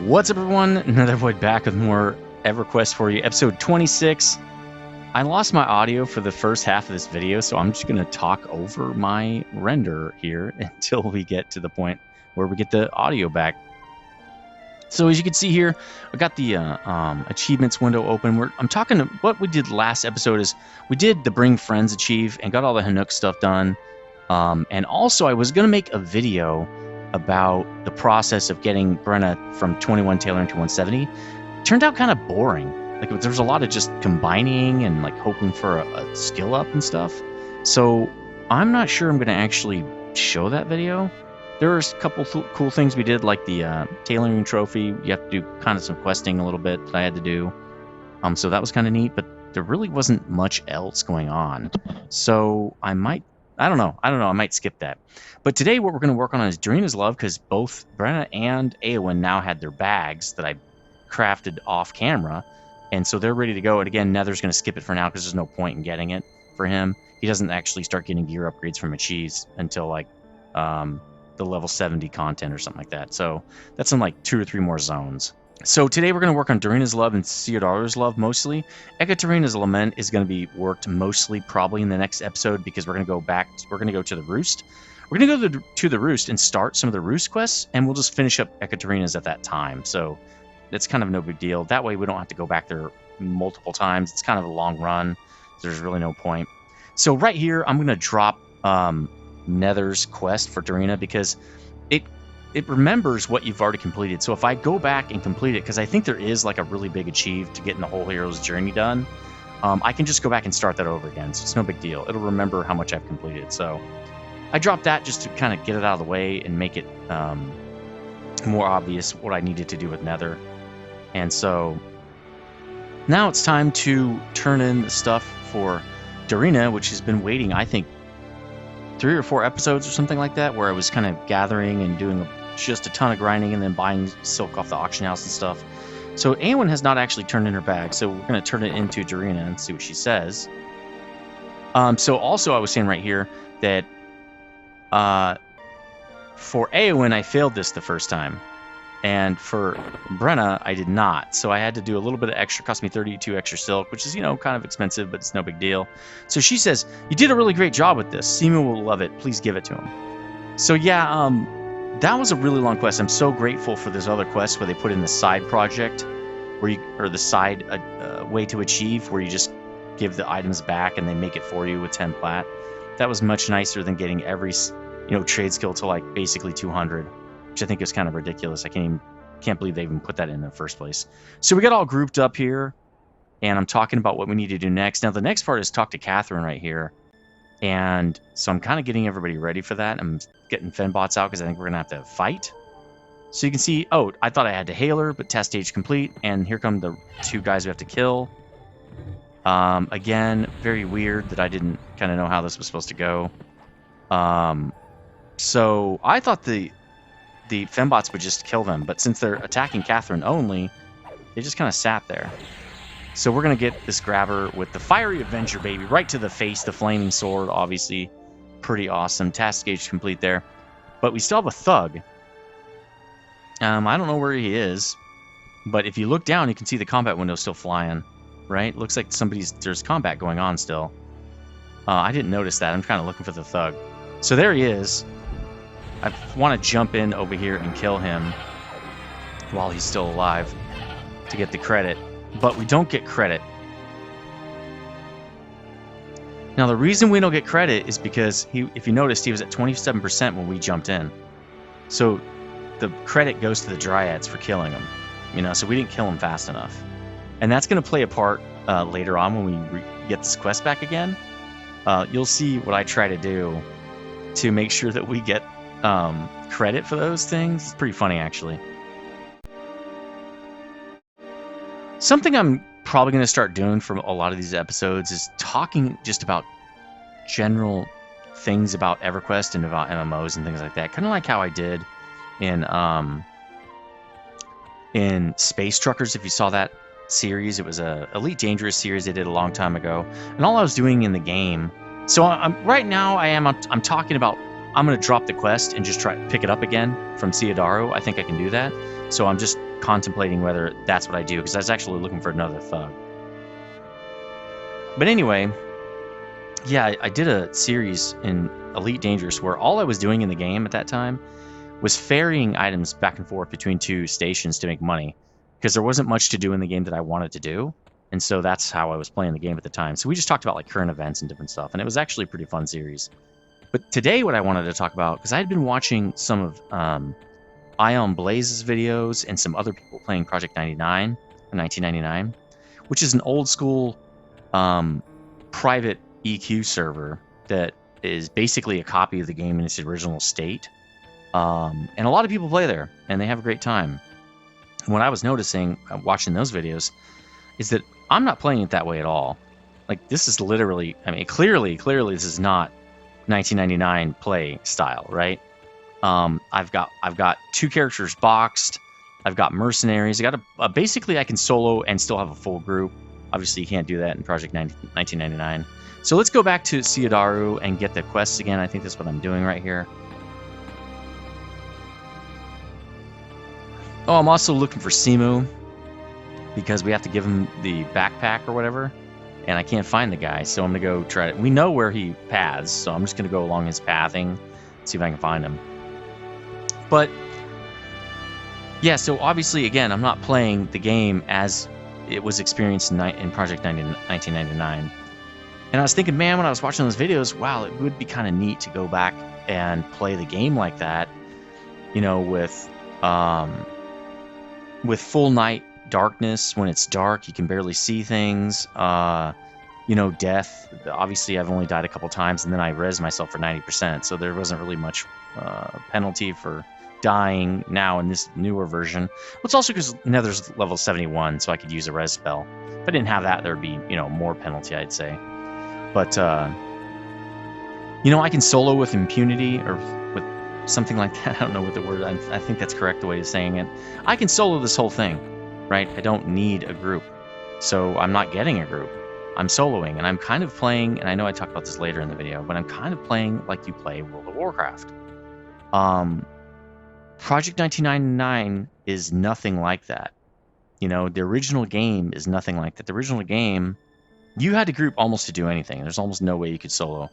What's up, everyone? Another Void back with more Everquest for you. Episode 26. I lost my audio for the first half of this video, so I'm just going to talk over my render here until we get to the point where we get the audio back. So as you can see here, I got the achievements window open. I'm talking to what we did last episode is we did the Bring Friends achieve and got all the Hanook stuff done. And also I was going to make a video about the process of getting Brenna from 21 tailoring to 170. It turned out kind of boring. Like there's a lot of just combining and like hoping for a skill up and stuff. So I'm not sure I'm going to actually show that video. There were a couple cool things we did, like the tailoring trophy. You have to do kind of some questing a little bit that I had to do. So that was kind of neat, but there really wasn't much else going on. So I don't know. I might skip that. But today what we're going to work on is Darina's Love, because both Brenna and Eowyn now had their bags that I crafted off camera. And so they're ready to go. And again, Nether's going to skip it for now because there's no point in getting it for him. He doesn't actually start getting gear upgrades from Achieves until like the level 70 content or something like that. So that's in like 2 or 3 more zones. So today we're going to work on Darina's Love and Theodora's Love mostly. Ekaterina's Lament is going to be worked mostly probably in the next episode because we're going to go back. We're going to go to the Roost. We're going to go to the Roost and start some of the Roost quests, and we'll just finish up Ekaterina's at that time. So it's kind of no big deal. That way we don't have to go back there multiple times. It's kind of a long run. So there's really no point. So right here, I'm going to drop Nether's quest for Darina because it remembers what you've already completed. So if I go back and complete it, because I think there is like a really big achieve to getting the whole hero's journey done, I can just go back and start that over again. So it's no big deal. It'll remember how much I've completed. So I dropped that just to kind of get it out of the way and make it more obvious what I needed to do with Nether. And so now it's time to turn in the stuff for Darina, which has been waiting, I think, 3 or 4 episodes or something like that, where I was kind of gathering and doing just a ton of grinding and then buying silk off the auction house and stuff. So Eowyn has not actually turned in her bag, so we're going to turn it into Darina and see what she says. So also I was saying right here that for Eowyn I failed this the first time, and for Brenna I did not. So I had to do a little bit of extra, cost me 32 extra silk, which is, you know, kind of expensive, but it's no big deal. So she says, "You did a really great job with this. Sima will love it. Please give it to him." So yeah, that was a really long quest. I'm so grateful for this other quest where they put in the side project, or the side way to achieve, where you just give the items back and they make it for you with 10 plat. That was much nicer than getting every, trade skill to like basically 200, which I think is kind of ridiculous. I can't believe they even put that in the first place. So we got all grouped up here, and I'm talking about what we need to do next. Now the next part is talk to Catherine right here. And so I'm kind of getting everybody ready for that. I'm getting Fenbots out because I think we're going to have to fight. So you can see, oh, I thought I had to hail her, but test stage complete. And here come the 2 guys we have to kill. Again, very weird that I didn't kind of know how this was supposed to go. So I thought the Fembots would just kill them, but since they're attacking Catherine only, they just kind of sat there. So we're going to get this grabber with the Fiery Avenger, baby, right to the face, the Flaming Sword, obviously. Pretty awesome. Task gauge complete there. But we still have a Thug. I don't know where he is, but if you look down, you can see the combat window still flying, right? Looks like there's combat going on still. I didn't notice that. I'm kind of looking for the Thug. So there he is. I want to jump in over here and kill him while he's still alive to get the credit. But we don't get credit. Now, the reason we don't get credit is because, if you noticed, he was at 27% when we jumped in. So the credit goes to the Dryads for killing him. So we didn't kill him fast enough. And that's going to play a part later on when we get this quest back again. You'll see what I try to do to make sure that we get credit for those things. It's pretty funny, actually. Something I'm probably going to start doing for a lot of these episodes is talking just about general things about Everquest and about MMOs and things like that. Kind of like how I did in Space Truckers, if you saw that series. It was a Elite Dangerous series they did a long time ago. And all I was doing in the game... So right now I'm talking about... I'm going to drop the quest and just try to pick it up again from Theodoro. I think I can do that. So I'm just contemplating whether that's what I do, because I was actually looking for another thug. But anyway, yeah, I did a series in Elite Dangerous where all I was doing in the game at that time was ferrying items back and forth between 2 stations to make money, because there wasn't much to do in the game that I wanted to do. And so that's how I was playing the game at the time. So we just talked about like current events and different stuff, and it was actually a pretty fun series. But today what I wanted to talk about, because I had been watching some of Ion Blaze's videos and some other people playing Project 99 in 1999, which is an old school private EQ server that is basically a copy of the game in its original state. And a lot of people play there, and they have a great time. And what I was noticing watching those videos is that I'm not playing it that way at all. Like, this is literally, I mean, clearly, this is not 1999 play style, right? I've got 2 characters boxed. I've got mercenaries. I got basically I can solo and still have a full group. Obviously, you can't do that in Project 1999. So let's go back to Siodaru and get the quests again. I think that's what I'm doing right here. Oh, I'm also looking for Simu, because we have to give him the backpack or whatever, and I can't find the guy, so I'm going to go try it. We know where he paths, so I'm just going to go along his pathing, see if I can find him. But, yeah, so obviously, again, I'm not playing the game as it was experienced in Project 1999. And I was thinking, man, when I was watching those videos, wow, it would be kind of neat to go back and play the game like that, you know, with full night darkness. When it's dark, you can barely see things. You know, death. Obviously, I've only died a couple times, and then I res myself for 90%, so there wasn't really much penalty for dying now in this newer version. Well, it's also because Nether's level 71, so I could use a res spell. If I didn't have that, there'd be, you know, more penalty, I'd say. But, you know, I can solo with impunity, or with something like that. I don't know what the word, I think that's correct the way of saying it. I can solo this whole thing, right? I don't need a group. So I'm not getting a group. I'm soloing, and I'm kind of playing, and I know I talked about this later in the video, but I'm kind of playing like you play World of Warcraft. Project 1999 is nothing like that. You know, the original game is nothing like that. The original game, you had to group almost to do anything. There's almost no way you could solo.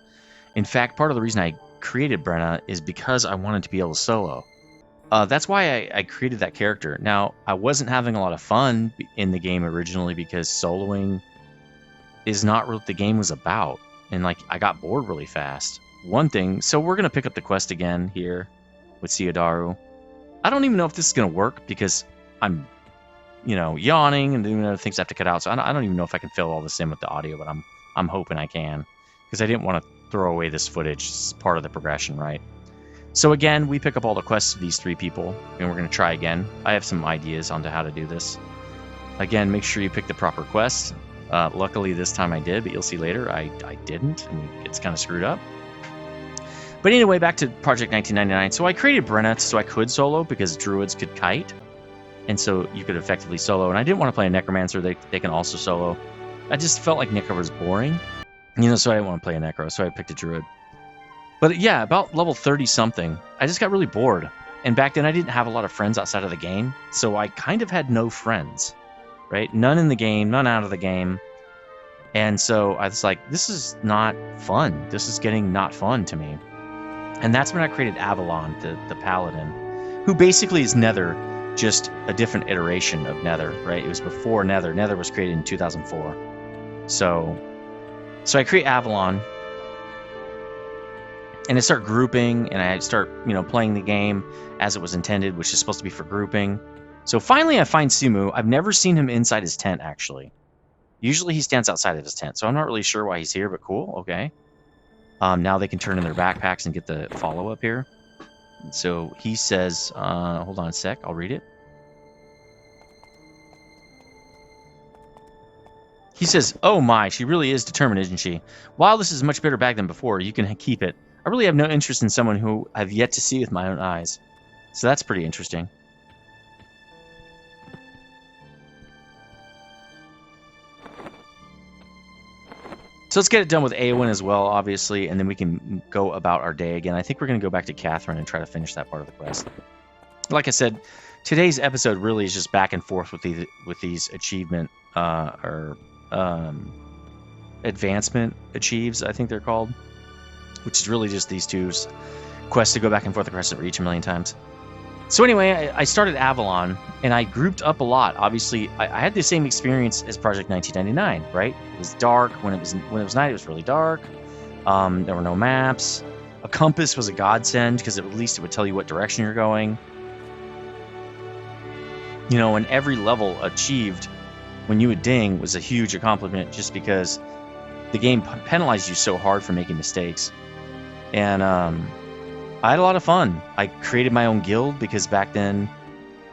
In fact, part of the reason I created Brenna is because I wanted to be able to solo. That's why I created that character. Now, I wasn't having a lot of fun in the game originally because soloing is not what the game was about. And, like, I got bored really fast. One thing, so we're going to pick up the quest again here with Siodaru. I don't even know if this is going to work because I'm, you know, yawning and doing other things I have to cut out. So I don't even know if I can fill all this in with the audio, but I'm hoping I can, because I didn't want to throw away this footage. It's part of the progression, right? So again, we pick up all the quests of these 3 people, and we're going to try again. I have some ideas onto how to do this. Again, make sure you pick the proper quests. Luckily, this time I did, but you'll see later I didn't, and it's kind of screwed up. But anyway, back to Project 1999. So I created Brenna so I could solo, because druids could kite, and so you could effectively solo. And I didn't want to play a necromancer. They can also solo. I just felt like necro was boring, you know, so I didn't want to play a necro, so I picked a druid. But yeah, about level 30-something, I just got really bored. And back then I didn't have a lot of friends outside of the game, so I kind of had no friends, right? None in the game, none out of the game. And so I was like, this is not fun. This is getting not fun to me. And that's when I created Avalon, the paladin, who basically is Nether, just a different iteration of Nether, right? It was before Nether. Nether was created in 2004. So I create Avalon, and I start grouping, and I start, you know, playing the game as it was intended, which is supposed to be for grouping. So finally I find Simu. I've never seen him inside his tent, actually. Usually he stands outside of his tent, so I'm not really sure why he's here, but cool, okay. Now they can turn in their backpacks and get the follow-up here. So he says, hold on a sec, I'll read it. He says, oh my, she really is determined, isn't she? While this is a much better bag than before, you can keep it. I really have no interest in someone who I've yet to see with my own eyes. So that's pretty interesting. So let's get it done with Eowyn as well, obviously, and then we can go about our day again. I think we're going to go back to Catherine and try to finish that part of the quest. like I said, today's episode really is just back and forth with these achievement or advancement achieves, I think they're called, which is really just these two's quest to go back and forth across the reach a million times. So anyway, I started Avalon, and I grouped up a lot. Obviously, I had the same experience as Project 1999, right? It was dark. When it was night, it was really dark. There were no maps. A compass was a godsend, because at least it would tell you what direction you're going. You know, and every level achieved when you would ding was a huge accomplishment, just because the game penalized you so hard for making mistakes. And I had a lot of fun. I created my own guild, because back then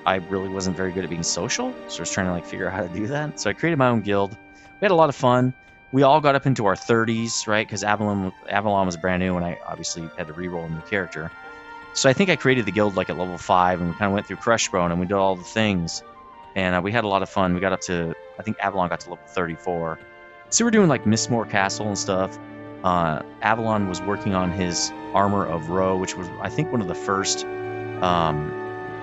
I really wasn't very good at being social, so I was trying to like figure out how to do that. So I created my own guild. We had a lot of fun. We all got up into our 30s, right? Because Avalon was brand new, and I obviously had to reroll a new character. So I think I created the guild like at level 5, and we kind of went through Crushbone, and we did all the things. And we had a lot of fun. We got up to, I think Avalon got to level 34. So we're doing like Mistmore Castle and stuff. Avalon was working on his Armor of Ro, which was, I think, one of the first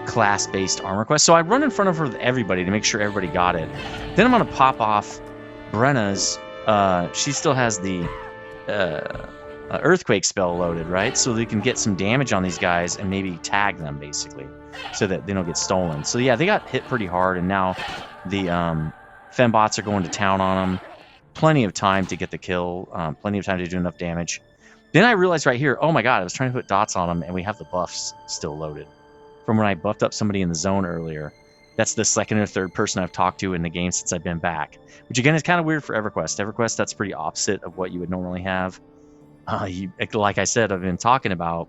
class-based armor quests. So I run in front of her with everybody to make sure everybody got it. Then I'm going to pop off Brenna's. She still has the Earthquake spell loaded, right? So they can get some damage on these guys and maybe tag them, basically, so that they don't get stolen. So yeah, they got hit pretty hard, and now the fembots are going to town on them. Plenty of time to get the kill, plenty of time to do enough damage. Then I realized right here, oh my god, I was trying to put dots on them, and we have the buffs still loaded from when I buffed up somebody in the zone earlier. That's the second or third person I've talked to in the game since I've been back, which again is kind of weird for Everquest. Everquest, that's pretty opposite of what you would normally have. Like I said, I've been talking about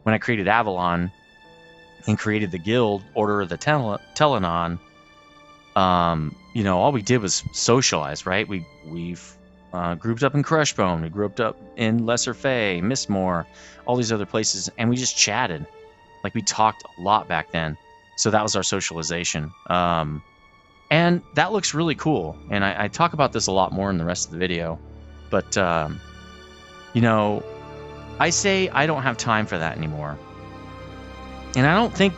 when I created Avalon and created the guild, Order of the Telenon. You know, all we did was socialize, right? We've grouped up in Crushbone, we grouped up in Lesser Fey, Mistmore, all these other places, and we just chatted. Like, we talked a lot back then. So that was our socialization. And that looks really cool. And I talk about this a lot more in the rest of the video. But, you know, I say I don't have time for that anymore. And I don't think,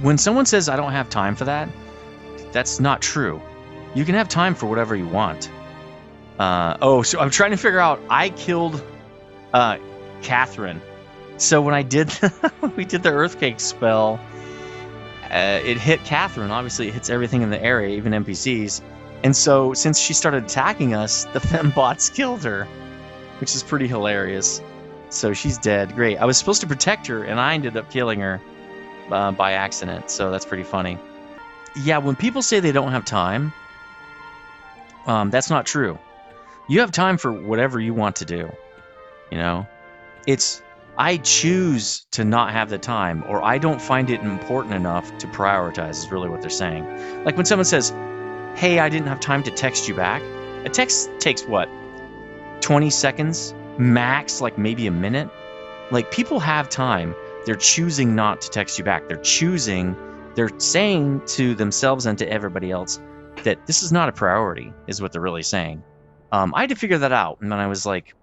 when someone says I don't have time for that, that's not true. You can have time for whatever you want. So I'm trying to figure out, I killed Catherine. So when I did, we did the Earthquake spell, it hit Catherine. Obviously, it hits everything in the area, even NPCs. And so since she started attacking us, the fembots killed her, which is pretty hilarious. So she's dead. Great. I was supposed to protect her, and I ended up killing her by accident. So that's pretty funny. Yeah, when people say they don't have time, that's not true. You have time for whatever you want to do. You know, I choose to not have the time, or I don't find it important enough to prioritize, is really what they're saying. Like when someone says, hey, I didn't have time to text you back. A text takes what? 20 seconds? Max, like maybe a minute? Like, people have time. They're choosing not to text you back. They're saying to themselves and to everybody else that this is not a priority, is what they're really saying. I had to figure that out. And then I was like,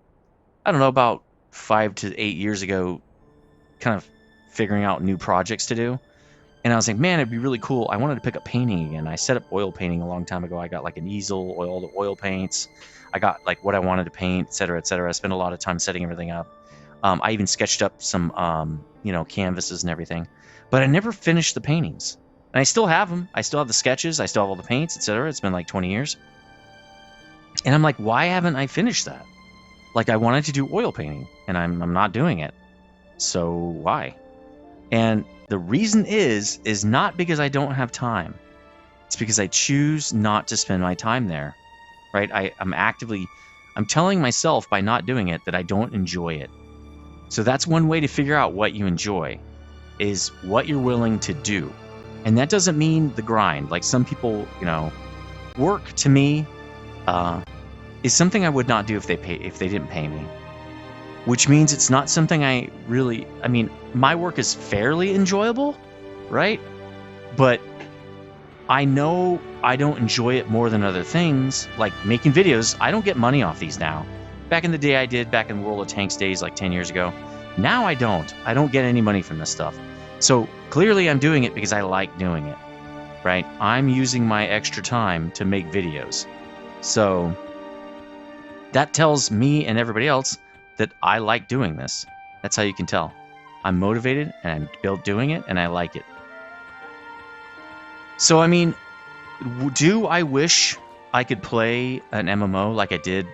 I don't know, about 5 to 8 years ago, kind of figuring out new projects to do. And I was like, man, it'd be really cool. I wanted to pick up painting again. I set up oil painting a long time ago. I got like an easel, all the oil paints. I got like what I wanted to paint, et cetera, et cetera. I spent a lot of time setting everything up. I even sketched up some, canvases and everything. But I never finished the paintings. And I still have them. I still have the sketches. I still have all the paints, et cetera. It's been like 20 years. And I'm like, why haven't I finished that? Like, I wanted to do oil painting, and I'm not doing it. So why? And the reason is not because I don't have time. It's because I choose not to spend my time there, right? I'm telling myself by not doing it that I don't enjoy it. So that's one way to figure out what you enjoy, is what you're willing to do. And that doesn't mean the grind. Like some people, work to me is something I would not do if they didn't pay me. Which means it's not something my work is fairly enjoyable, right? But I know I don't enjoy it more than other things, like making videos. I don't get money off these now. Back in the day I did, back in World of Tanks days, like 10 years ago. Now I don't get any money from this stuff. So clearly I'm doing it because I like doing it, right? I'm using my extra time to make videos. So that tells me and everybody else that I like doing this. That's how you can tell. I'm motivated and I'm doing it and I like it. So, I mean, do I wish I could play an MMO like I did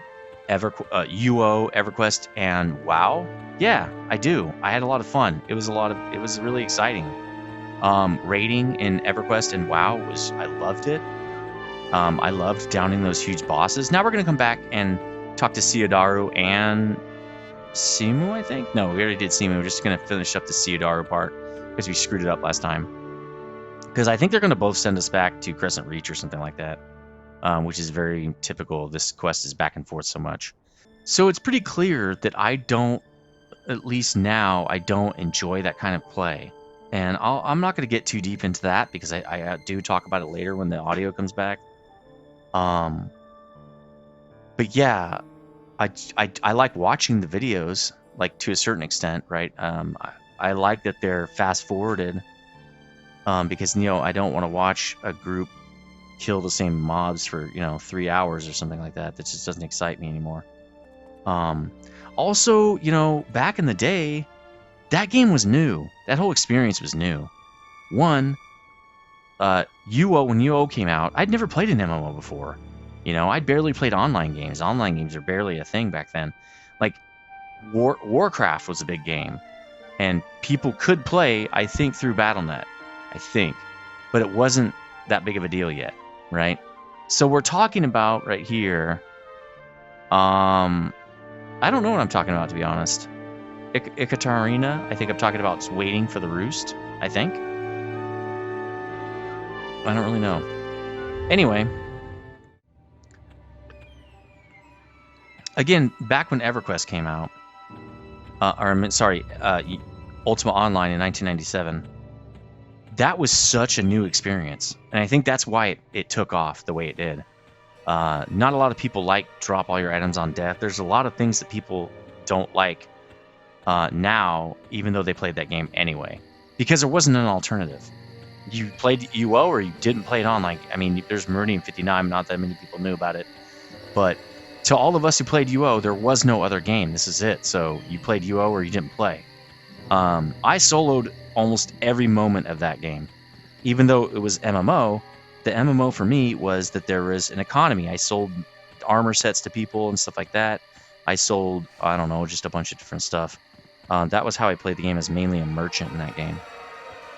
UO, Everquest, and WoW? Yeah, I do. I had a lot of fun. It was really exciting. Raiding in Everquest and WoW I loved it. I loved downing those huge bosses. Now we're gonna come back and talk to Siodaru and Simu, I think. No, we already did Simu. We're just gonna finish up the Siodaru part because we screwed it up last time. Because I think they're gonna both send us back to Crescent Reach or something like that, which is very typical. This quest is back and forth so much. So it's pretty clear that I don't, at least now, I don't enjoy that kind of play. And I'm not going to get too deep into that because I do talk about it later when the audio comes back. But yeah, I like watching the videos, like to a certain extent, right? I like that they're fast forwarded because I don't want to watch a group kill the same mobs for 3 hours or something like that. That just doesn't excite me anymore. Also, back in the day, that game was new. That whole experience was new. One, UO, when UO came out, I'd never played an MMO before. I'd barely played online games. Online games are barely a thing back then. Like Warcraft was a big game, and people could play, I think, through BattleNet. I think, but it wasn't that big of a deal yet, right? So we're talking about right here. I don't know what I'm talking about, to be honest. Ikatarina, I think I'm talking about waiting for the roost, I think. I don't really know. Anyway, again, back when Everquest came out, Ultima Online in 1997, that was such a new experience. And I think that's why it took off the way it did. Not a lot of people like drop all your items on death. There's a lot of things that people don't like now, even though they played that game anyway, because there wasn't an alternative. You played UO or you didn't play it on. Like, I mean, there's Meridian 59, not that many people knew about it, but to all of us who played UO, there was no other game. This is it. So you played UO or you didn't play. I soloed almost every moment of that game, even though it was MMO. The MMO for me was that there was an economy. I sold armor sets to people and stuff like that. I sold, I don't know, just a bunch of different stuff. That was how I played the game, as mainly a merchant in that game.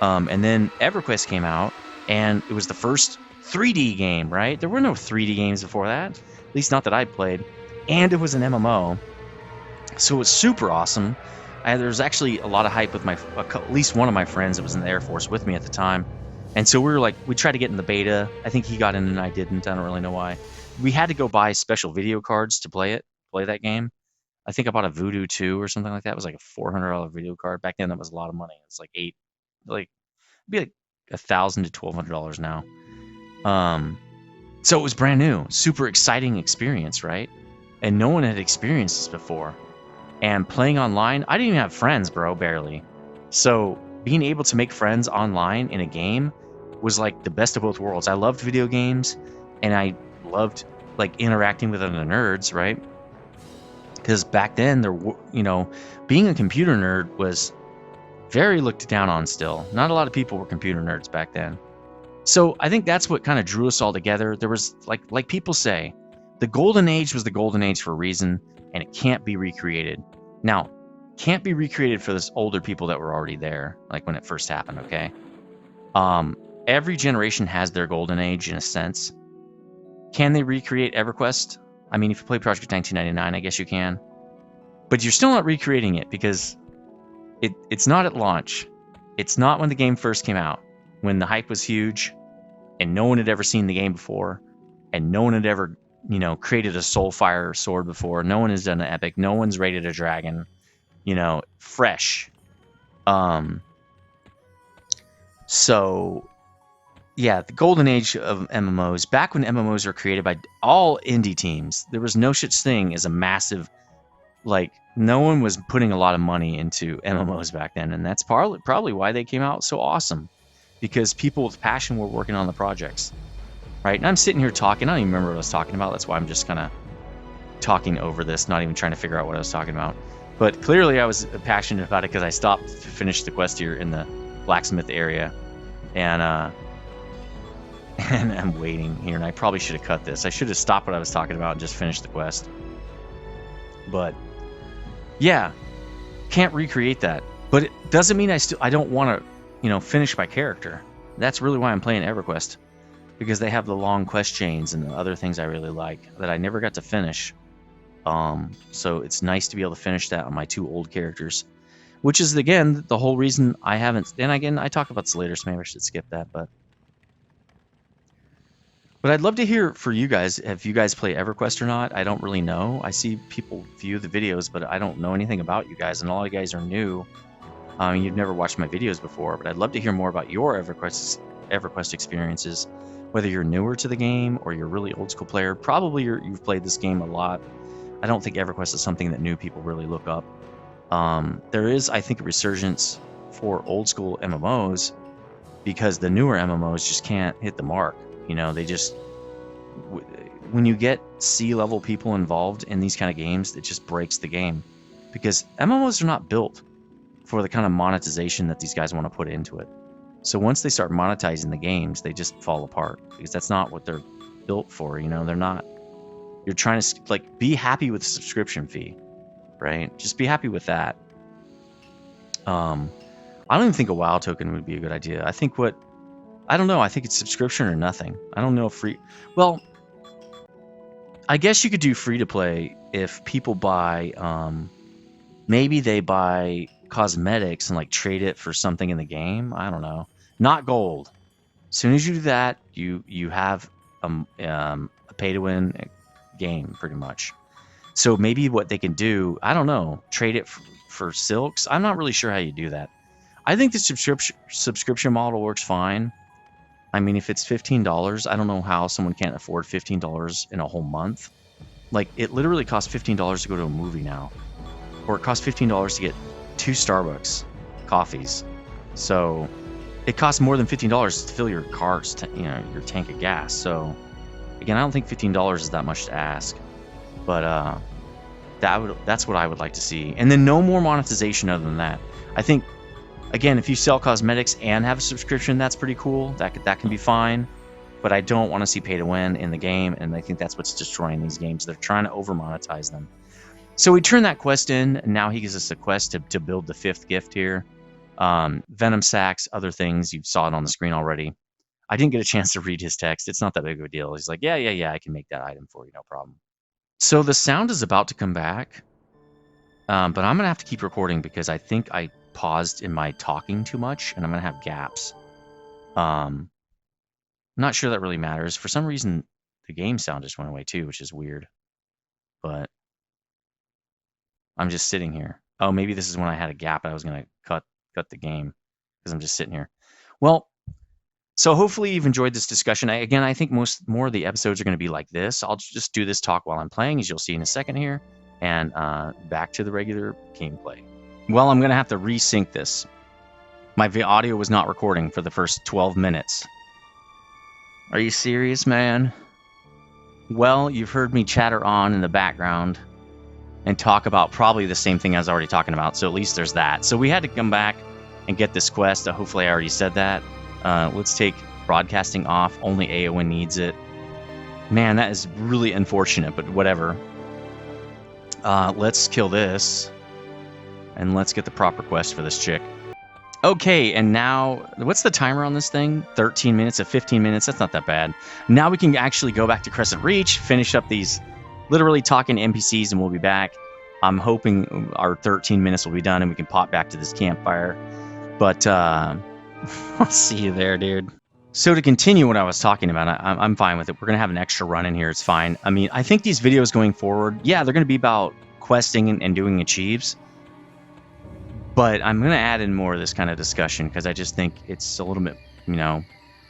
And then Everquest came out, and it was the first 3D game, right? There were no 3D games before that, at least not that I played. And it was an MMO, so it was super awesome. There was actually a lot of hype with at least one of my friends that was in the Air Force with me at the time. And so we tried to get in the beta. I think he got in and I didn't. I don't really know why. We had to go buy special video cards to play that game. I think I bought a Voodoo 2 or something like that. It was like a $400 video card. Back then, that was a lot of money. It's like it'd be like $1,000 to $1,200 now. So it was brand new, super exciting experience, right? And no one had experienced this before. And playing online, I didn't even have friends, bro, barely. So being able to make friends online in a game was like the best of both worlds. I loved video games, and I loved like interacting with other nerds, right? Because back then, being a computer nerd was very looked down on still. Not a lot of people were computer nerds back then. So I think that's what kind of drew us all together. There was, like people say, the golden age was the golden age for a reason, and it can't be recreated. Now, can't be recreated for those older people that were already there, like when it first happened, okay? Every generation has their golden age in a sense. Can they recreate EverQuest? I mean, if you play Project 1999, I guess you can. But you're still not recreating it because it's not at launch. It's not when the game first came out, when the hype was huge and no one had ever seen the game before, and no one had ever, created a Soulfire sword before. No one has done an epic. No one's raided a dragon, fresh. So yeah, the golden age of MMOs, back when MMOs were created by all indie teams, there was no such thing as a massive like, no one was putting a lot of money into MMOs back then, and that's probably why they came out so awesome, because people with passion were working on the projects, right? And I'm sitting here talking. I don't even remember what I was talking about. That's why I'm just kind of talking over this, not even trying to figure out what I was talking about. But clearly I was passionate about it because I stopped to finish the quest here in the blacksmith area, and and I'm waiting here, and I probably should have cut this. I should have stopped what I was talking about and just finished the quest. But yeah, can't recreate that. But it doesn't mean I don't want to, finish my character. That's really why I'm playing Everquest, because they have the long quest chains and the other things I really like that I never got to finish. So it's nice to be able to finish that on my 2 old characters, which is, again, the whole reason I haven't. And again, I talk about this later, so maybe I should skip that. But I'd love to hear for you guys, if you guys play EverQuest or not. I don't really know. I see people view the videos, but I don't know anything about you guys, and a lot of you guys are new. You've never watched my videos before, but I'd love to hear more about your EverQuest experiences, whether you're newer to the game or you're a really old school player. Probably you've played this game a lot. I don't think EverQuest is something that new people really look up. There is, I think, a resurgence for old school MMOs because the newer MMOs just can't hit the mark. They just, when you get C-level people involved in these kind of games, it just breaks the game, because MMOs are not built for the kind of monetization that these guys want to put into it. So once they start monetizing the games, they just fall apart, because that's not what they're built for. They're not. You're trying to be happy with the subscription fee, right? Just be happy with that. I don't even think a WoW token would be a good idea. I don't know. I think it's subscription or nothing. I don't know if free. Well, I guess you could do free to play if people buy. Maybe they buy cosmetics and trade it for something in the game. I don't know. Not gold. As soon as you do that, you have a pay to win game pretty much. So maybe what they can do, I don't know, trade it for silks. I'm not really sure how you do that. I think the subscription model works fine. I mean, if it's $15, I don't know how someone can't afford $15 in a whole month. It literally costs $15 to go to a movie now, or it costs $15 to get 2 Starbucks coffees. So it costs more than $15 to fill your car's, your tank of gas. So again, I don't think $15 is that much to ask, but that's what I would like to see. And then no more monetization other than that. I think, again, if you sell cosmetics and have a subscription, that's pretty cool. That can be fine. But I don't want to see pay to win in the game, and I think that's what's destroying these games. They're trying to over monetize them. So we turn that quest in, and now he gives us a quest to build the 5th gift here. Venom sacks, other things. You saw it on the screen already. I didn't get a chance to read his text. It's not that big of a deal. He's like, yeah, I can make that item for you, no problem. So the sound is about to come back, but I'm going to have to keep recording because I think I paused in my talking too much, and I'm going to have gaps. I'm not sure that really matters. For some reason, the game sound just went away too, which is weird. But I'm just sitting here. Oh, maybe this is when I had a gap. I was going to cut the game because I'm just sitting here. Well, so hopefully you've enjoyed this discussion. I think more of the episodes are going to be like this. I'll just do this talk while I'm playing, as you'll see in a second here, and back to the regular gameplay. Well, I'm going to have to resync this. My audio was not recording for the first 12 minutes. Are you serious, man? Well, you've heard me chatter on in the background and talk about probably the same thing I was already talking about, so at least there's that. So we had to come back and get this quest. Hopefully I already said that. Let's take broadcasting off. Only AON needs it. Man, that is really unfortunate, but whatever. Let's kill this. And let's get the proper quest for this chick. Okay, and now, what's the timer on this thing? 13 minutes of 15 minutes? That's not that bad. Now we can actually go back to Crescent Reach, finish up these literally talking NPCs, and we'll be back. I'm hoping our 13 minutes will be done and we can pop back to this campfire. But I'll see you there, dude. So to continue what I was talking about, I'm fine with it. We're going to have an extra run in here. It's fine. I mean, I think these videos going forward, yeah, they're going to be about questing and doing achieves. But I'm going to add in more of this kind of discussion because I just think it's a little bit,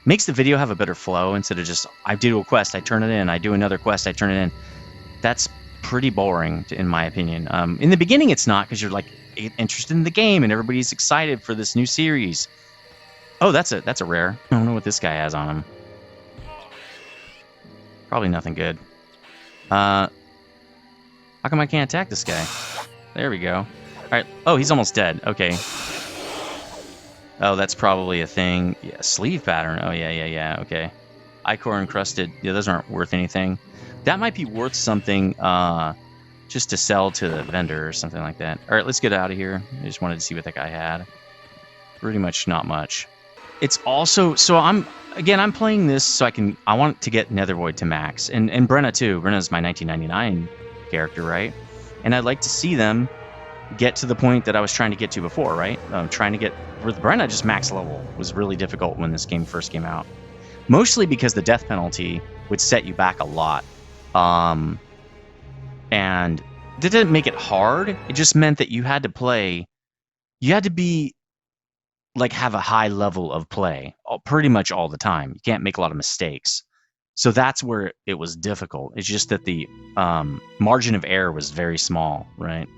makes the video have a better flow instead of just, I do a quest, I turn it in, I do another quest, I turn it in. That's pretty boring, in my opinion. In the beginning, it's not, because you're like interested in the game and everybody's excited for this new series. Oh, that's a rare. I don't know what this guy has on him. Probably nothing good. How come I can't attack this guy? There we go. All right. Oh, he's almost dead. Okay. Oh, that's probably a thing. Yeah, sleeve pattern. Oh, yeah. Okay. Ichor encrusted. Yeah, those aren't worth anything. That might be worth something just to sell to the vendor or something like that. All right, let's get out of here. I just wanted to see what that guy had. Pretty much not much. It's also, so I'm playing this so I want to get Nethervoid to max. And Brenna too. Brenna's my 1999 character, right? And I'd like to see them get to the point that I was trying to get to before, right? Trying to get with Brenna, just max level was really difficult when this game first came out. Mostly because the death penalty would set you back a lot. And that didn't make it hard. It just meant that you had to be like have a high level of play pretty much all the time. You can't make a lot of mistakes. So that's where it was difficult. It's just that the margin of error was very small, right?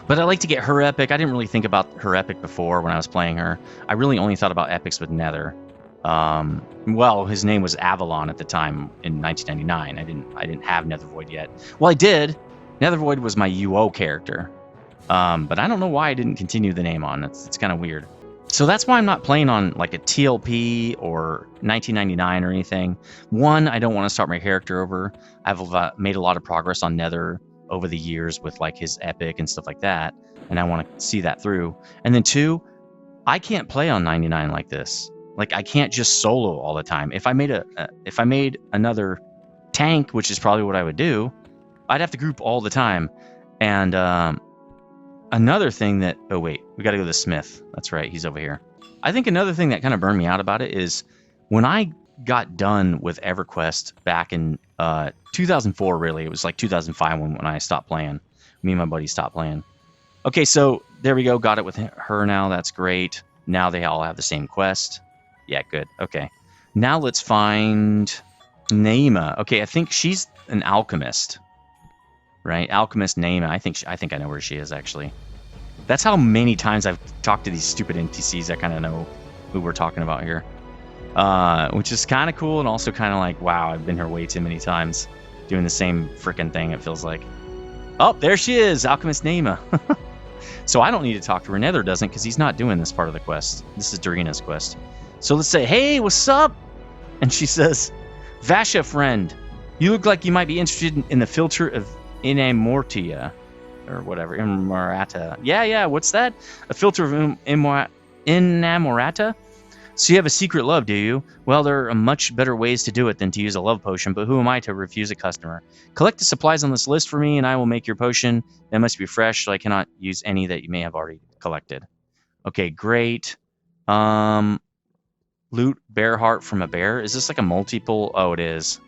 But I like to get her epic. I didn't really think about her epic before when I was playing her. I really only thought about epics with Nether. Well, his name was Avalon at the time in 1999. I didn't have Nethervoid yet. Well, I did. Nethervoid was my UO character. But I don't know why I didn't continue the name on. It's kind of weird. So that's why I'm not playing on like a TLP or 1999 or anything. One, I don't want to start my character over. I've made a lot of progress on Nether over the years with like his epic and stuff like that, and I want to see that through. And then two, I can't play on 99 like this. Like I can't just solo all the time. If I made another tank, which is probably what I would do, I'd have to group all the time. And another thing that, oh wait, we got to go to the smith. That's right, he's over here. I think another thing that kind of burned me out about it is when I got done with Everquest back in 2004, really. It was like 2005 when I stopped playing. Me and my buddy stopped playing. Okay, so there we go. Got it with her now. That's great. Now they all have the same quest. Yeah, good. Okay. Now let's find Naima. Okay, I think she's an alchemist. Right? Alchemist Naima. I think I know where she is, actually. That's how many times I've talked to these stupid NPCs. I kind of know who we're talking about here. Which is kind of cool and also kind of like, wow, I've been here way too many times doing the same freaking thing, it feels like. Oh, there she is, Alchemist Naima. So I don't need to talk to her. Nether doesn't, because he's not doing this part of the quest. This is Darina's quest. So let's say, hey, what's up? And she says, Vasha, friend, you look like you might be interested in the filter of Inamortia, or whatever, Inamorata. Yeah, what's that? A filter of Inamorata? So you have a secret love, do you? Well, there are much better ways to do it than to use a love potion, but who am I to refuse a customer? Collect the supplies on this list for me, and I will make your potion. That must be fresh, so I cannot use any that you may have already collected. Okay, great. Loot bear heart from a bear. Is this like a multiple? Oh, it is.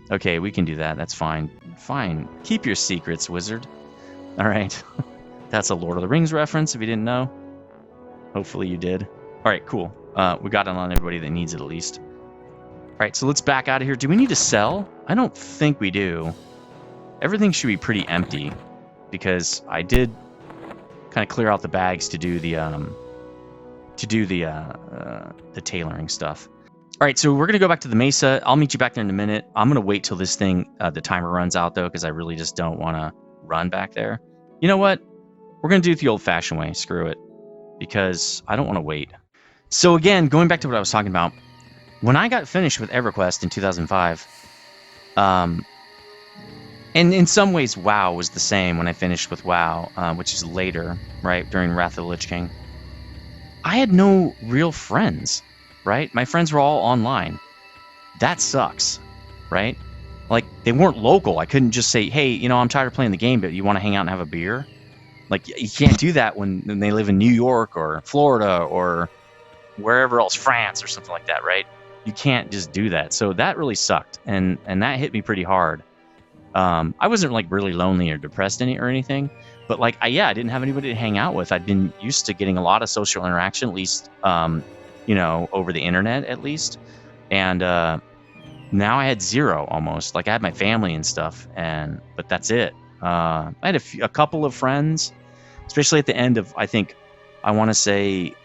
Okay, we can do that. That's fine. Fine. Keep your secrets, wizard. All right. That's a Lord of the Rings reference, if you didn't know. Hopefully you did. All right, cool. We got it on everybody that needs it, at least. All right, so let's back out of here. Do we need to sell? I don't think we do. Everything should be pretty empty, because I did kind of clear out the bags to do the tailoring stuff. All right, so we're gonna go back to the mesa. I'll meet you back there in a minute. I'm gonna wait till this thing, the timer runs out though, because I really just don't want to run back there. You know what? We're gonna do it the old-fashioned way. Screw it, because I don't want to wait. So again, going back to what I was talking about, when I got finished with Everquest in 2005, and in some ways WoW was the same when I finished with WoW, which is later, right, during Wrath of the Lich King. I had no real friends, right? My friends were all online. That sucks, right? Like, they weren't local. I couldn't just say, hey, you know, I'm tired of playing the game, but you want to hang out and have a beer? Like, you can't do that when they live in New York or Florida or wherever else, France or something like that, right? You can't just do that. So that really sucked, and that hit me pretty hard. I wasn't like really lonely or depressed or anything, but like I didn't have anybody to hang out with. I'd been used to getting a lot of social interaction, at least you know, over the internet at least, and Now I had 0 almost. Like I had my family and stuff, but that's it. I had a couple of friends, especially at the end of, I want to say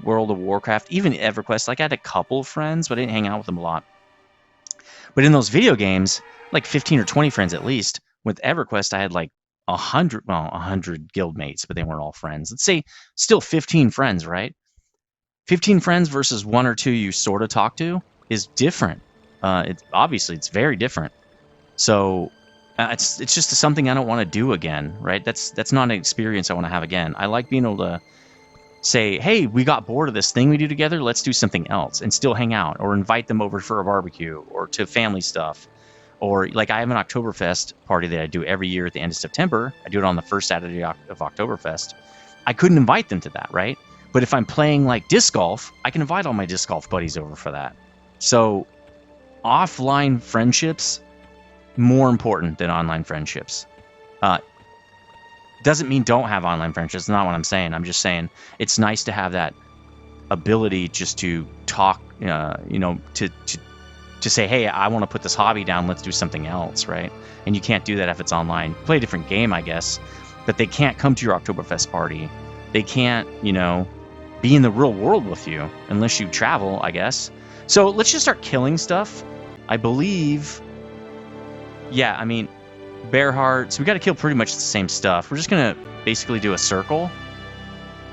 World of Warcraft, even EverQuest. Like I had a couple of friends, but I didn't hang out with them a lot. But in those video games, like 15 or 20 friends at least. With EverQuest, I had like 100 guildmates, but they weren't all friends. Let's say still 15 friends, right? 15 friends versus 1 or 2 you sort of talk to is different. It's very different. So it's just something I don't want to do again, right? That's not an experience I want to have again. I like being able to say, hey, we got bored of this thing we do together, let's do something else, and still hang out, or invite them over for a barbecue, or to family stuff. Or like I have an Oktoberfest party that I do every year at the end of September. I do it on the first Saturday of Oktoberfest. I couldn't invite them to that, right? But if I'm playing like disc golf, I can invite all my disc golf buddies over for that. So offline friendships, more important than online friendships. Doesn't mean don't have online friendships. That's not what I'm saying. I'm just saying it's nice to have that ability just to talk, to say, hey, I want to put this hobby down. Let's do something else, right? And you can't do that if it's online. Play a different game, I guess. But they can't come to your Oktoberfest party. They can't, be in the real world with you unless you travel, I guess. So let's just start killing stuff. I believe, bear hearts. We got to kill pretty much the same stuff. We're just going to basically do a circle.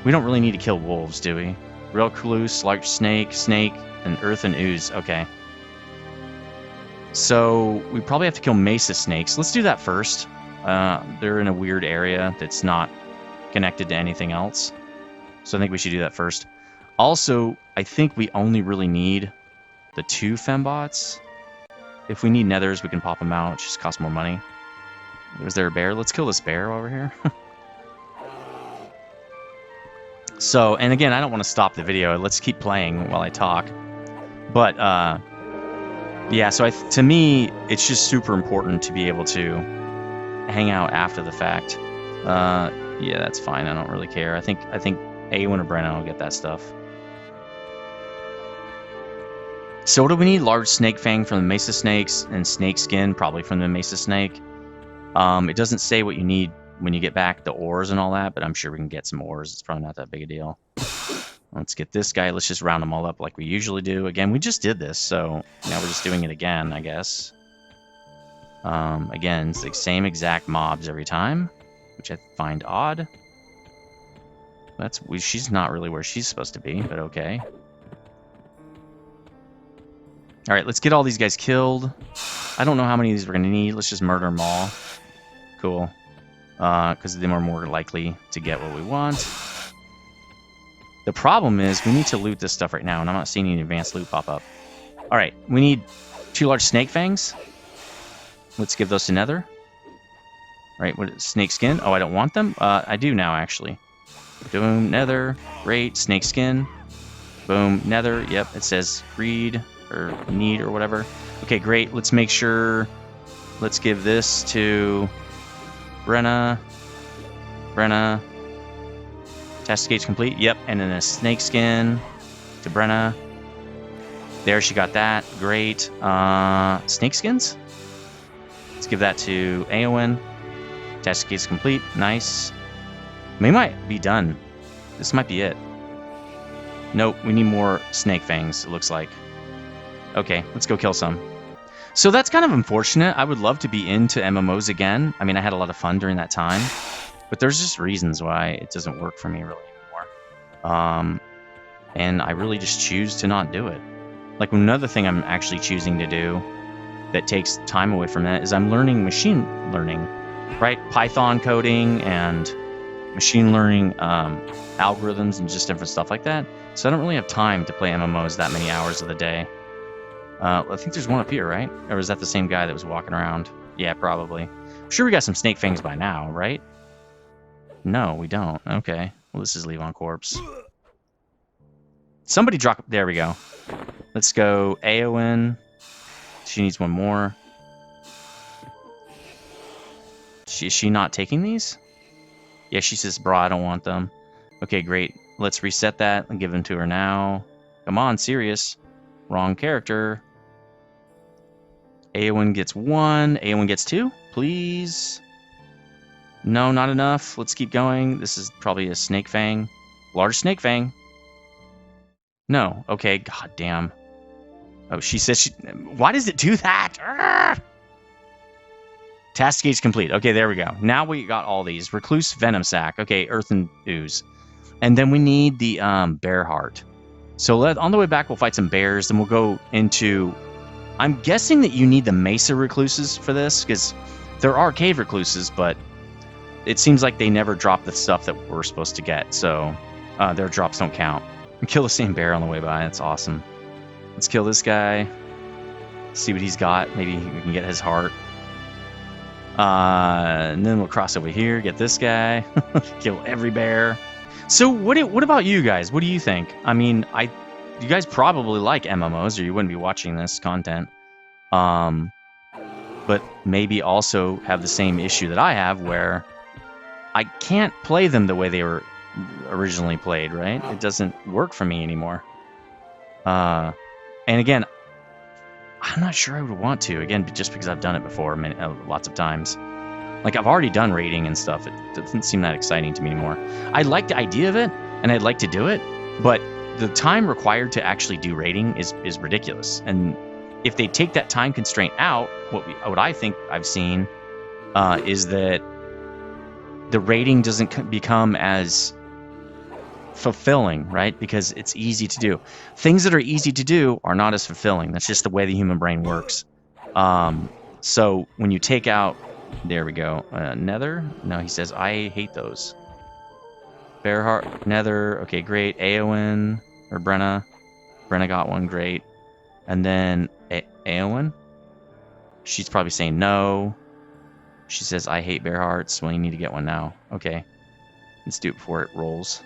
We don't really need to kill wolves, do we? Recluse, large snake, and earth and ooze. Okay. So we probably have to kill mesa snakes. Let's do that first. They're in a weird area that's not connected to anything else. So I think we should do that first. Also, I think we only really need the 2 fembots. If we need nethers, we can pop them out. It just costs more money. Was there a bear? Let's kill this bear over here. So, and again, I don't want to stop the video. Let's keep playing while I talk. But, yeah, so to me, it's just super important to be able to hang out after the fact. Yeah, that's fine. I don't really care. I think Awen or Brenna will get that stuff. So what do we need? Large snake fang from the mesa snakes and snake skin, probably from the mesa snake. It doesn't say what you need when you get back, the ores and all that, but I'm sure we can get some ores. It's probably not that big a deal. Let's get this guy. Let's just round them all up like we usually do. Again, we just did this, so now we're just doing it again, I guess. Again, it's the same exact mobs every time, which I find odd. She's not really where she's supposed to be, but okay. All right, let's get all these guys killed. I don't know how many of these we're going to need. Let's just murder them all. Cool. Because then we're more likely to get what we want. The problem is we need to loot this stuff right now, and I'm not seeing any advanced loot pop up. All right, we need 2 large snake fangs. Let's give those to nether. All right, what, snake skin? Oh, I don't want them? I do now, actually. Boom, nether. Great, snake skin. Boom, nether. Yep, it says read or need or whatever. Okay, great. Let's make sure. Let's give this to Brenna. Test gauge complete. Yep, and then a snake skin to Brenna. There, she got that. Great. Snake skins? Let's give that to Aowen. Test gauge complete. Nice. We might be done. This might be it. Nope, we need more snake fangs, it looks like. Okay, let's go kill some. So that's kind of unfortunate. I would love to be into MMOs again. I mean, I had a lot of fun during that time. But there's just reasons why it doesn't work for me really anymore. And I really just choose to not do it. Like another thing I'm actually choosing to do that takes time away from that is I'm learning machine learning, right? Python coding and machine learning algorithms and just different stuff like that. So I don't really have time to play MMOs that many hours of the day. I think there's one up here, right? Or is that the same guy that was walking around? Yeah, probably. I'm sure we got some snake fangs by now, right? No, we don't. Okay. Well, this is Levon Corpse. Somebody drop... There we go. Let's go Aowen. She needs one more. Is she not taking these? Yeah, she says, bro, I don't want them. Okay, great. Let's reset that and give them to her now. Come on, serious. Wrong character. Aowen gets 1. Aowen gets 2. Please. No, not enough. Let's keep going. This is probably a snake fang. Large snake fang. No. Okay. God damn. Oh, she says she... Why does it do that? Arrgh! Task gauge complete. Okay, there we go. Now we got all these. Recluse Venom Sac. Okay, Earthen Ooze. And then we need the Bear Heart. So on the way back, we'll fight some bears. Then we'll go into... I'm guessing that you need the Mesa Recluses for this, because there are Cave Recluses, but it seems like they never drop the stuff that we're supposed to get. So their drops don't count. We kill the same bear on the way by. That's awesome. Let's kill this guy. See what he's got. Maybe we can get his heart. And then we'll cross over here, get this guy, kill every bear. So what about you guys? What do you think? I mean, you guys probably like MMOs, or you wouldn't be watching this content. But maybe also have the same issue that I have, where I can't play them the way they were originally played, right? It doesn't work for me anymore. And again, I'm not sure I would want to, again, just because I've done it before lots of times. Like, I've already done raiding and stuff. It doesn't seem that exciting to me anymore. I like the idea of it, and I'd like to do it, but the time required to actually do raiding is ridiculous. And if they take that time constraint out, what I think I've seen is that the raiding doesn't become as fulfilling, right? Because it's easy to do. Things that are easy to do are not as fulfilling. That's just the way the human brain works. So when you take out, there we go, Nether. No, he says I hate those. Bearheart, Nether. Okay, great. Aowen or Brenna. Brenna got one, great. And then Aowen. She's probably saying no. She says I hate bear hearts. Well, you need to get one now. Okay, let's do it before it rolls.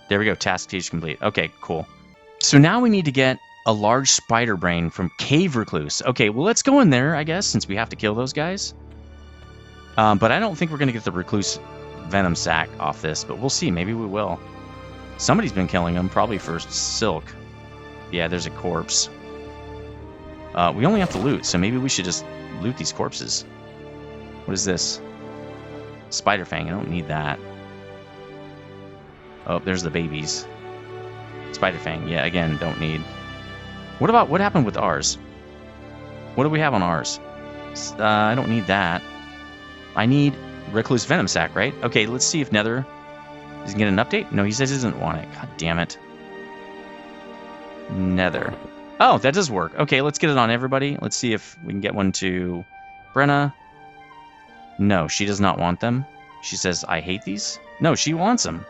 There we go. Task stage complete. Okay, cool. So now we need to get a large spider brain from Cave Recluse. Okay, well, let's go in there, I guess, since we have to kill those guys. But I don't think we're going to get the Recluse Venom Sac off this, but we'll see. Maybe we will. Somebody's been killing them, probably for silk. Yeah, there's a corpse. We only have to loot, so maybe we should just loot these corpses. What is this? Spider Fang. I don't need that. Oh, there's the babies. Spider Fang. Yeah, again, don't need. What happened with ours? What do we have on ours? I don't need that. I need Recluse Venom Sac, right? Okay, let's see if Nether is going to get an update. No, he says he doesn't want it. God damn it. Nether. Oh, that does work. Okay, let's get it on everybody. Let's see if we can get one to Brenna. No, she does not want them. She says, I hate these. No, she wants them.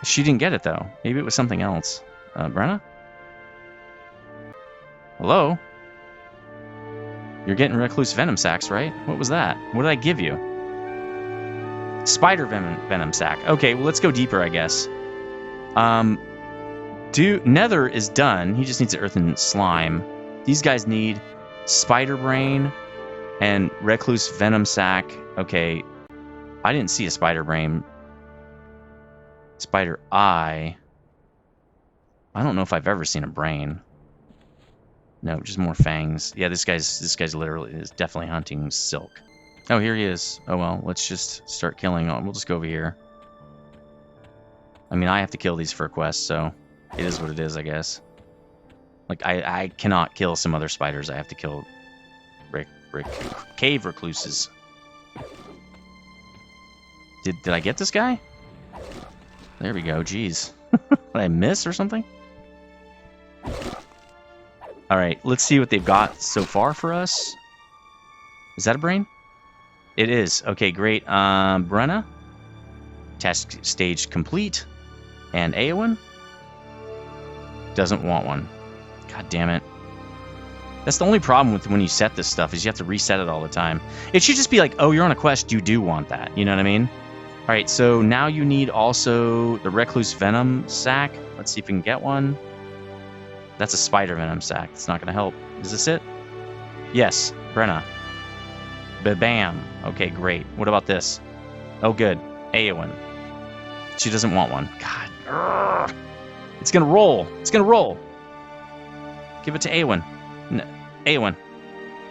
She didn't get it, though. Maybe it was something else. Brenna? Hello? You're getting Recluse Venom Sacs, right? What was that? What did I give you? Spider Venom Sac. Okay, well, let's go deeper, I guess. Nether is done. He just needs an Earthen Slime. These guys need Spider Brain and Recluse Venom Sac. Okay, I didn't see a Spider Brain. Spider Eye. I don't know if I've ever seen a brain. No, just more fangs. Yeah, this guy's literally is definitely hunting silk. Oh, here he is. Oh well, let's just start killing. We'll just go over here. I mean, I have to kill these for a quest, so it is what it is, I guess. Like, I cannot kill some other spiders. I have to kill Cave Recluses. Did I get this guy? There we go. Jeez. Did I miss or something? All right, let's see what they've got so far for us. Is that a brain? It is. Okay, great. Brenna. Task stage complete. And Aowen doesn't want one. God damn it. That's the only problem with when you set this stuff, is you have to reset it all the time. It should just be like, oh, you're on a quest, you do want that. You know what I mean? All right, so now you need also the Recluse Venom Sac. Let's see if we can get one. That's a Spider Venom Sac. It's not going to help. Is this it? Yes, Brenna. Ba-bam. Okay, great. What about this? Oh, good. Aowen. She doesn't want one. God. Urgh. It's going to roll. It's going to roll. Give it to Awen. Awen.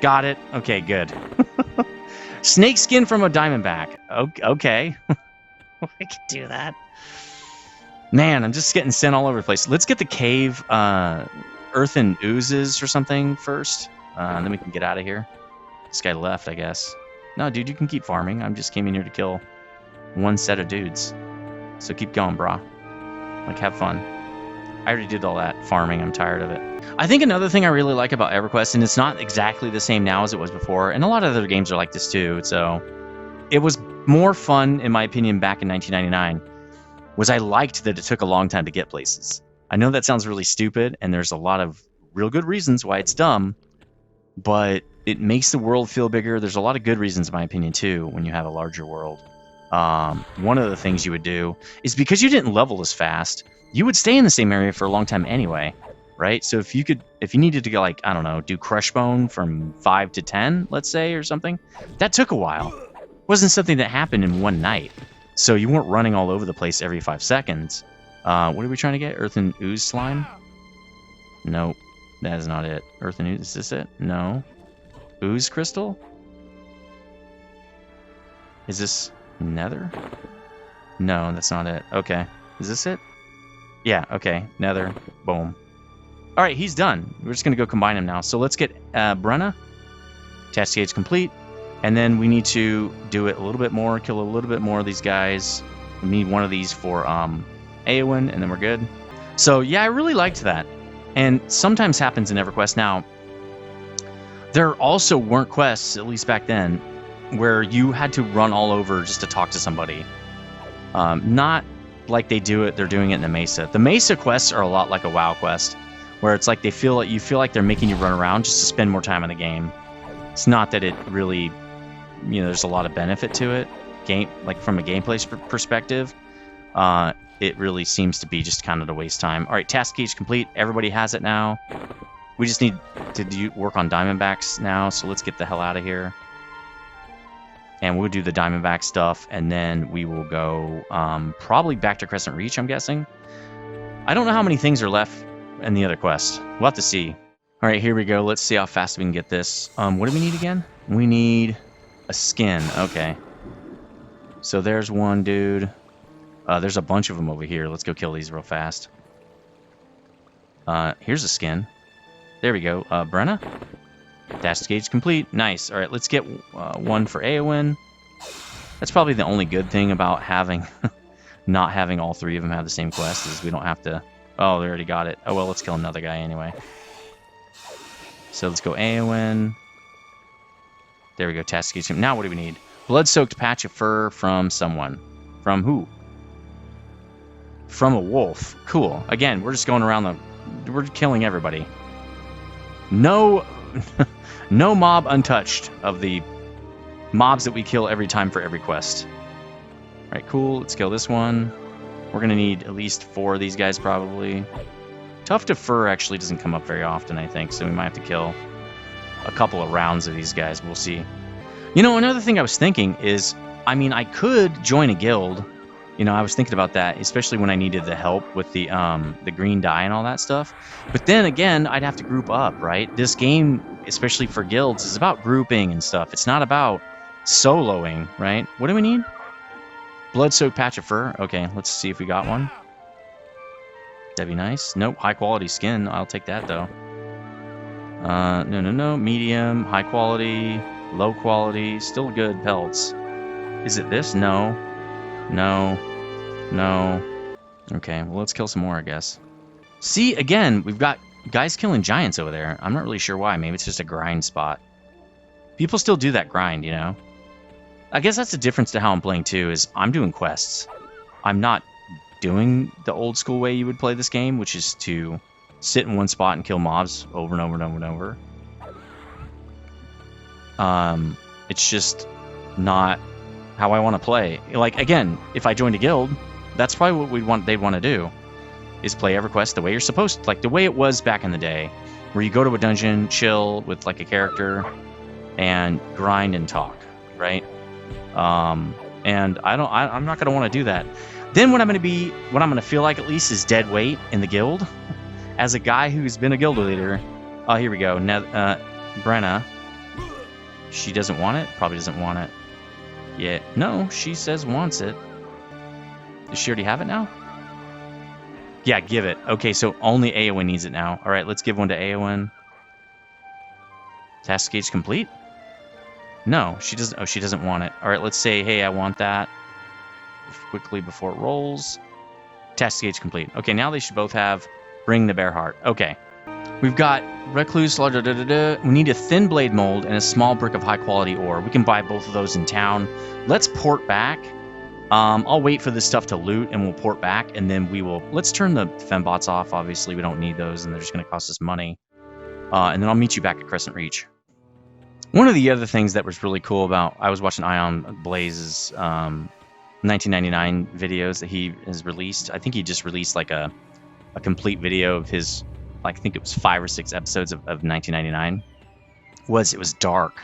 Got it. Okay, good. Snake skin from a diamondback. Okay. I can do that. Man, I'm just getting sent all over the place. Let's get the cave earthen oozes or something first. Then we can get out of here. This guy left, I guess. No, dude, you can keep farming. I just came in here to kill one set of dudes. So keep going, brah. Like, have fun. I already did all that farming. I'm tired of it. I think another thing I really like about Everquest, and it's not exactly the same now as it was before, and a lot of other games are like this too, so it was more fun, in my opinion, back in 1999, was I liked that it took a long time to get places. I know that sounds really stupid, and there's a lot of real good reasons why it's dumb, but it makes the world feel bigger. There's a lot of good reasons, in my opinion, too, when you have a larger world. One of the things you would do is because you didn't level as fast, you would stay in the same area for a long time anyway, right? So if you needed to go, like, I don't know, do Crushbone from 5 to 10, let's say, or something, that took a while. It wasn't something that happened in one night. So you weren't running all over the place every 5 seconds. What are we trying to get? Earthen Ooze Slime? Nope. That is not it. Earthen Ooze, is this it? No. Ooze Crystal? Is this Nether? No, that's not it. Okay. Is this it? Yeah, okay. Nether. Boom. Alright, he's done. We're just going to go combine him now. So let's get Brenna. Task stage complete. And then we need to do it a little bit more, kill a little bit more of these guys. We need one of these for Aowen, and then we're good. So yeah, I really liked that. And sometimes happens in Everquest now. There also weren't quests, at least back then, where you had to run all over just to talk to somebody. Not like they're doing it in the Mesa. The Mesa quests are a lot like a WoW quest, where it's like you feel like they're making you run around just to spend more time in the game. It's not that it really, there's a lot of benefit to it, like from a gameplay perspective. It really seems to be just kind of to waste time. All right, task gauge complete. Everybody has it now. We just need to work on Diamondbacks now, so let's get the hell out of here. And we'll do the Diamondback stuff, and then we will go probably back to Crescent Reach, I'm guessing. I don't know how many things are left in the other quest. We'll have to see. All right, here we go. Let's see how fast we can get this. What do we need again? We need a skin. Okay. So there's one dude. There's a bunch of them over here. Let's go kill these real fast. Here's a skin. There we go. Brenna? Dash gauge complete. Nice. All right, let's get one for Aowen. That's probably the only good thing about not having all three of them have the same quest is we don't have to... Oh, they already got it. Oh, well, let's kill another guy anyway. So let's go Aowen. There we go. Task gauge. Now what do we need? Blood-soaked patch of fur from someone. From who? From a wolf. Cool. Again, we're just going around we're killing everybody. No mob untouched of the mobs that we kill every time for every quest. Alright, cool. Let's kill this one. We're going to need at least 4 of these guys, probably. Tuft of Fur actually doesn't come up very often, I think, so we might have to kill a couple of rounds of these guys. We'll see. Another thing I was thinking is, I could join a guild. I was thinking about that, especially when I needed the help with the green dye and all that stuff. But then again, I'd have to group up, right? This game, especially for guilds, is about grouping and stuff. It's not about soloing, right? What do we need? Blood-soaked patch of fur. Okay, let's see if we got one. That'd be nice. Nope, high-quality skin. I'll take that, though. No. Medium, high quality, low quality, still good pelts. Is it this? No. Okay, well, let's kill some more, I guess. See, again, we've got guys killing giants over there. I'm not really sure why. Maybe it's just a grind spot. People still do that grind, I guess that's the difference to how I'm playing, too, is I'm doing quests. I'm not doing the old school way you would play this game, which is to sit in one spot and kill mobs over and over and over and over. It's just not how I want to play. Like, again, if I joined a guild, that's probably what they'd want to do, is play EverQuest the way you're supposed to, like the way it was back in the day, where you go to a dungeon, chill with like a character, and grind and talk, right? And I'm not gonna want to do that. Then what I'm gonna feel like at least is dead weight in the guild, as a guy who's been a guild leader. Oh, here we go. Brenna. She doesn't want it? Probably doesn't want it. Yeah. No, she says wants it. Does she already have it now? Yeah, give it. Okay, so only Aowen needs it now. All right, let's give one to Aowen. Task gauge complete? No, she doesn't. Oh, she doesn't want it. All right, let's say, hey, I want that quickly before it rolls. Task gauge complete. Okay, now they should both have Bring the Bear Heart. Okay. We've got Recluse. We need a thin blade mold and a small brick of high quality ore. We can buy both of those in town. Let's port back. I'll wait for this stuff to loot and we'll port back, and then we will. Let's turn the fembots off. Obviously, we don't need those, and they're just going to cost us money. And then I'll meet you back at Crescent Reach. One of the other things that was really cool about, I was watching Ion Blaze's 1999 videos that he has released. I think he just released like a complete video of his, I think it was 5 or 6 episodes of 1999. It was dark.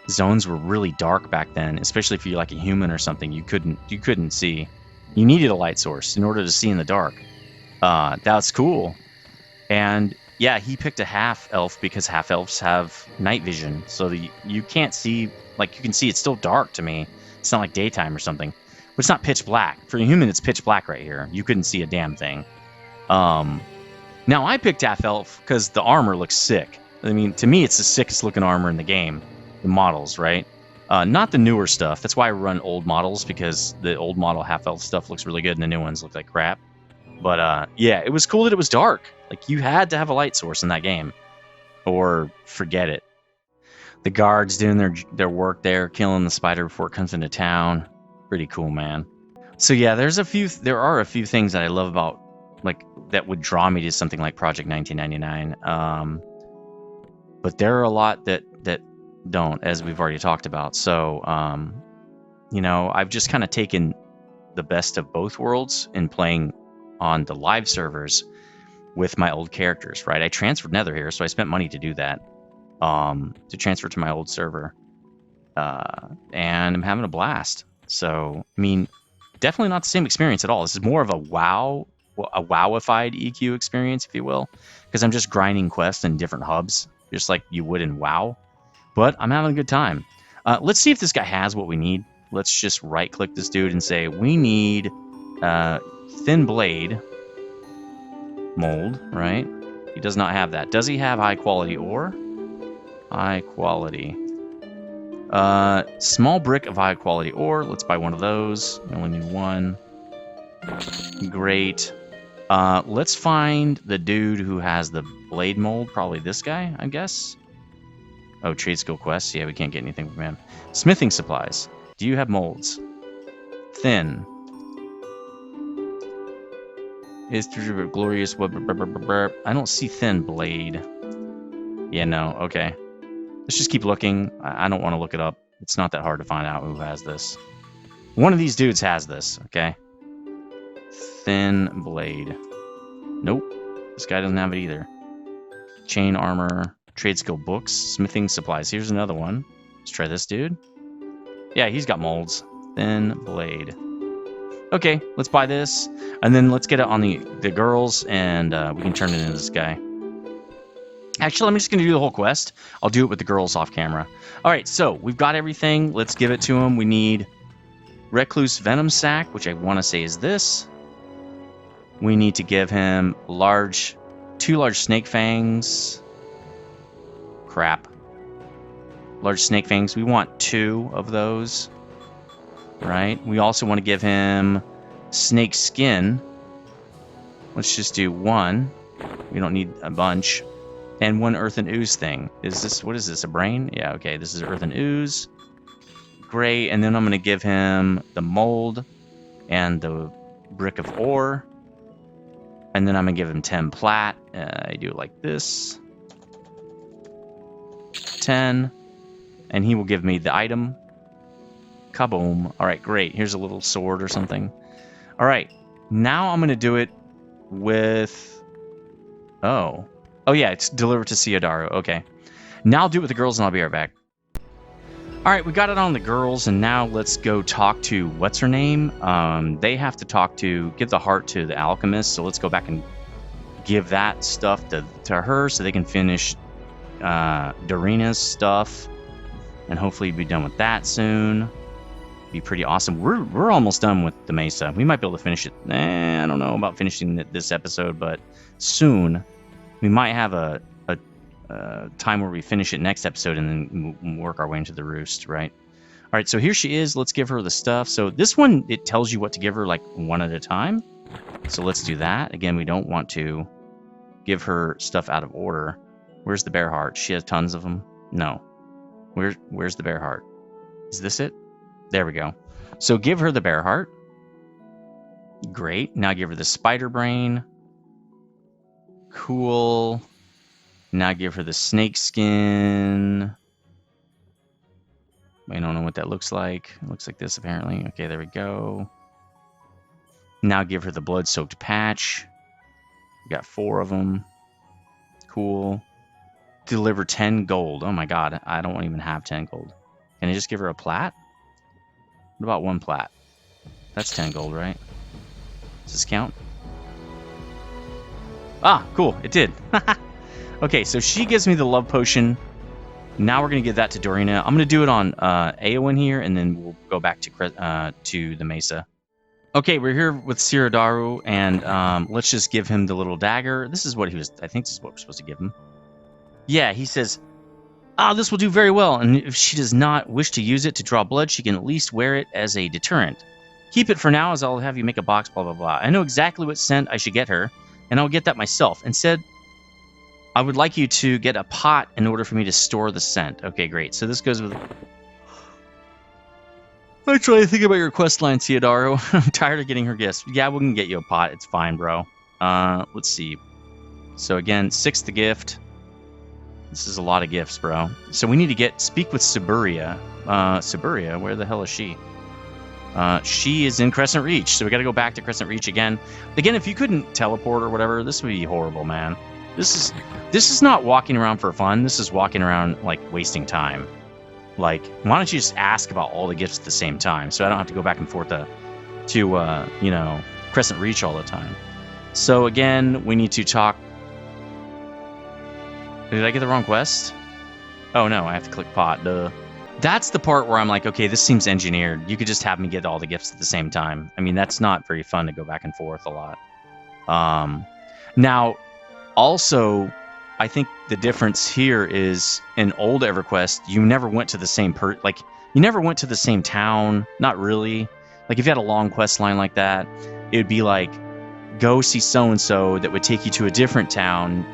Zones were really dark back then, especially if you're like a human or something. You couldn't see. You needed a light source in order to see in the dark. That's cool. And yeah, he picked a half elf because half elves have night vision, so you can't see. Like, you can see it's still dark to me. It's not like daytime or something. But it's not pitch black. For a human, it's pitch black right here. You couldn't see a damn thing. Now I picked half elf because the armor looks sick. I mean, to me, it's the sickest looking armor in the game. The models, right? Not the newer stuff. That's why I run old models, because the old model half elf stuff looks really good and the new ones look like crap. But yeah, it was cool that it was dark. Like, you had to have a light source in that game, or forget it. The guards doing their work there, killing the spider before it comes into town. Pretty cool, man. So yeah, there are a few things that I love about, like, that would draw me to something like Project 1999. But there are a lot that don't, as we've already talked about. So you know, I've just kind of taken the best of both worlds in playing on the live servers with my old characters, right? I transferred Nether here, so I spent money to do that, to transfer to my old server, and I'm having a blast. So, I mean, definitely not the same experience at all. This is more of a wowified EQ experience, if you will, because I'm just grinding quests in different hubs, just like you would in WoW. But I'm having a good time. Let's see if this guy has what we need. Let's just right-click this dude and say, we need thin blade mold, right? He does not have that. Does he have high-quality ore? High quality. Small brick of high-quality ore. Let's buy one of those. We only need one. Great. Let's find the dude who has the blade mold. Probably this guy, I guess. Oh, trade skill quests. Yeah, we can't get anything from him. Smithing supplies. Do you have molds? Thin. Is glorious. I don't see thin blade. Yeah, no. Okay. Let's just keep looking. I don't want to look it up. It's not that hard to find out who has this. One of these dudes has this. Okay. Thin blade. Nope. This guy doesn't have it either. Chain armor. Trade skill books. Smithing supplies. Here's another one. Let's try this dude. Yeah, he's got molds. Thin blade. Okay, let's buy this. And then let's get it on the girls, and we can turn it into this guy. Actually, I'm just going to do the whole quest. I'll do it with the girls off camera. All right, so we've got everything. Let's give it to him. We need Recluse Venom Sac, which I want to say is this. We need to give him 2 large snake fangs. Crap. Large snake fangs. We want 2 of those. Right? We also want to give him snake skin. Let's just do 1. We don't need a bunch. And 1 earthen ooze thing. What is this, a brain? Yeah, okay, this is earthen ooze. Great, and then I'm going to give him the mold and the brick of ore. And then I'm going to give him 10 plat. I do it like this. 10. And he will give me the item. Kaboom. All right, great. Here's a little sword or something. All right, now I'm going to do it with... Oh, yeah, it's delivered to Ciodaru. Okay. Now I'll do it with the girls, and I'll be right back. All right, we got it on the girls, and now let's go talk to... What's her name? They have to give the heart to the alchemist, so let's go back and give that stuff to her so they can finish Darina's stuff, and hopefully be done with that soon. Be pretty awesome. We're almost done with the Mesa. We might be able to finish it. I don't know about finishing this episode, but soon we might have a time where we finish it next episode and then work our way into the roost, right? All right, so here she is. Let's give her the stuff. So this one, it tells you what to give her, like, one at a time. So let's do that. Again, we don't want to give her stuff out of order. Where's the bear heart? She has tons of them. No. Where's the bear heart? Is this it? There we go. So give her the bear heart. Great. Now give her the spider brain. Cool. Now give her the snake skin. I don't know what that looks like. It looks like this, apparently. Okay, there we go. Now give her the blood-soaked patch. We got 4 of them. Cool. Deliver 10 gold. Oh my god, I don't even have 10 gold. Can I just give her a plat? What about 1 plat? That's 10 gold, right? Does this count? Ah, cool, it did. Okay, so she gives me the love potion. Now we're going to give that to Darina. I'm going to do it on Eowyn here, and then we'll go back to the Mesa. Okay, we're here with Siradaru, and let's just give him the little dagger. This is what he was... I think this is what we're supposed to give him. Yeah, he says, this will do very well, and if she does not wish to use it to draw blood, she can at least wear it as a deterrent. Keep it for now, as I'll have you make a box, blah, blah, blah. I know exactly what scent I should get her, and I'll get that myself. Instead, I would like you to get a pot in order for me to store the scent. Okay, great. So this goes with... I try to think about your quest line, Theodoro. I'm tired of getting her gifts. Yeah, we can get you a pot. It's fine, bro. Let's see. So again, 6th gift. This is a lot of gifts, bro. So we need to speak with Siberia. Siberia, where the hell is she? She is in Crescent Reach, so we got to go back to Crescent Reach again. Again, if you couldn't teleport or whatever, this would be horrible, man. This is not walking around for fun. This is walking around, like, wasting time. Like, why don't you just ask about all the gifts at the same time, so I don't have to go back and forth to you know, Crescent Reach all the time. So again, we need to talk... Did I get the wrong quest? Oh no, I have to click pot. Duh. That's the part where I'm like, okay, this seems engineered. You could just have me get all the gifts at the same time. I mean, that's not very fun to go back and forth a lot. Now, also, I think the difference here is in old EverQuest, you never went to the same you never went to the same town. Not really. Like, if you had a long quest line like that, it would be like, go see so-and-so that would take you to a different town,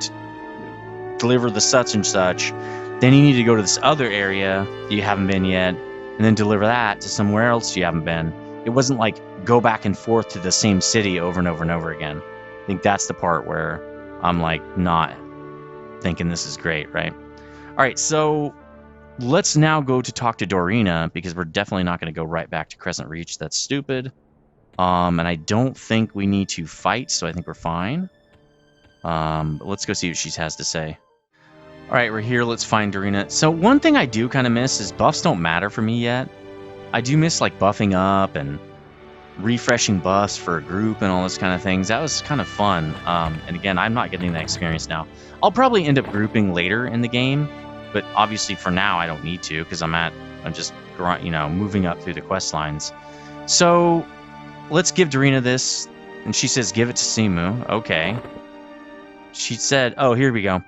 deliver the such and such. Then you need to go to this other area that you haven't been yet, and then deliver that to somewhere else you haven't been. It wasn't like go back and forth to the same city over and over and over again. I think that's the part where I'm like not thinking this is great, right? All right, so let's now go to talk to Darina, because we're definitely not going to go right back to Crescent Reach. That's stupid. And I don't think we need to fight, so I think we're fine. But let's go see what she has to say. All right, we're here. Let's find Darina. So one thing I do kind of miss is buffs don't matter for me yet. I do miss, like, buffing up and refreshing buffs for a group and all those kind of things. That was kind of fun. And again, I'm not getting that experience now. I'll probably end up grouping later in the game, but obviously for now I don't need to, because I'm just, you know, moving up through the quest lines. So let's give Darina this, and she says give it to Simu. Okay. She said, oh, here we go.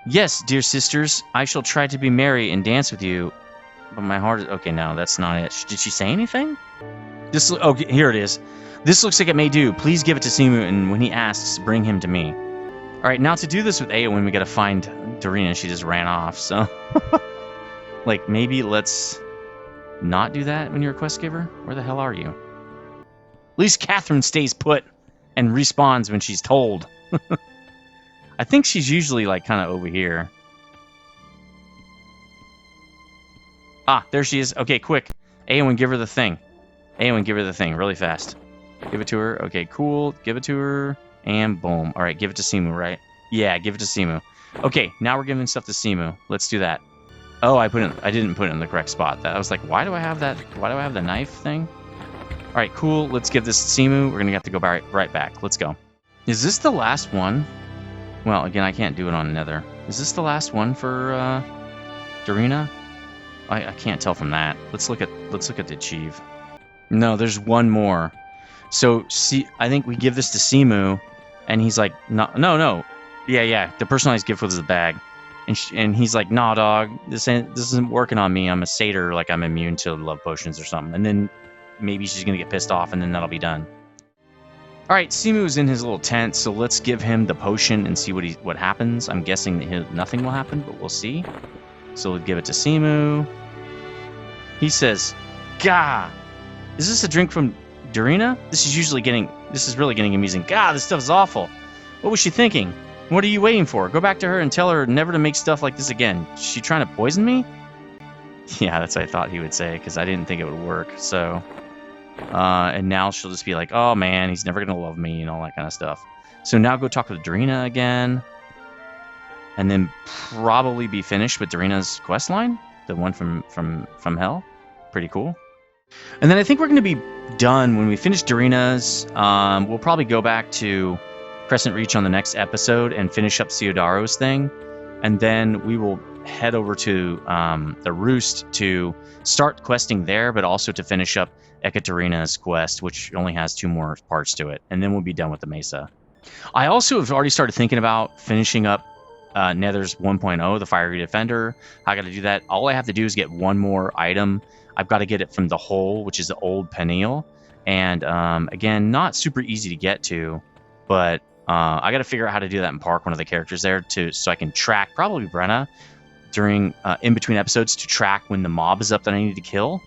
Yes, dear sisters, I shall try to be merry and dance with you, but my heart is... Okay, no, that's not it. Did she say anything? Okay, here it is. This looks like it may do. Please give it to Simu, and when he asks, bring him to me. All right, now to do this with Eowyn, we got to find Darina. She just ran off, so... like, maybe let's not do that when you're a quest giver? Where the hell are you? At least Catherine stays put and respawns when she's told. I think she's usually, like, kind of over here. Ah, there she is. Okay, quick. Eowyn, give her the thing. Eowyn, give her the thing really fast. Give it to her. Okay, cool. Give it to her. And boom. All right, give it to Simu, right? Yeah, give it to Simu. Okay, now we're giving stuff to Simu. Let's do that. Oh, I didn't put it in the correct spot. I was like, why do I have that? Why do I have the knife thing? All right, cool. Let's give this to Simu. We're going to have to go right back. Let's go. Is this the last one? Well, again, I can't do it on Nether. Is this the last one for Darina? I can't tell from that. Let's look at the achieve. No, there's one more. So see, I think we give this to Simu, and he's like, no. Yeah. The personalized gift was the bag, and he's like, nah, dog, this isn't working on me. I'm a satyr, like I'm immune to love potions or something. And then maybe she's gonna get pissed off, and then that'll be done. All right, Simu's in his little tent, so let's give him the potion and see what happens. I'm guessing that nothing will happen, but we'll see. So we'll give it to Simu. He says, "Gah, is this a drink from Darina? This is really getting amusing. God, this stuff is awful. What was she thinking? What are you waiting for? Go back to her and tell her never to make stuff like this again. Is she trying to poison me?" Yeah, that's what I thought he would say, because I didn't think it would work. So, and now she'll just be like, oh man, he's never going to love me and all that kind of stuff. So now go talk with Darina again. And then probably be finished with Darina's quest line. The one from hell. Pretty cool. And then I think we're going to be done when we finish Darina's. We'll probably go back to Crescent Reach on the next episode and finish up Ciodaro's thing. And then we will head over to the Roost to start questing there, but also to finish up Ekaterina's quest, which only has 2 more parts to it. And then we'll be done with the Mesa. I also have already started thinking about finishing up Nether's 1.0, the Fiery Defender. I got to do that. All I have to do is get one more item. I've got to get it from the Hole, which is the old Peniel. And again, not super easy to get to, but I got to figure out how to do that and park one of the characters there so I can track, probably Brenna, during in between episodes to track when the mob is up that I need to kill.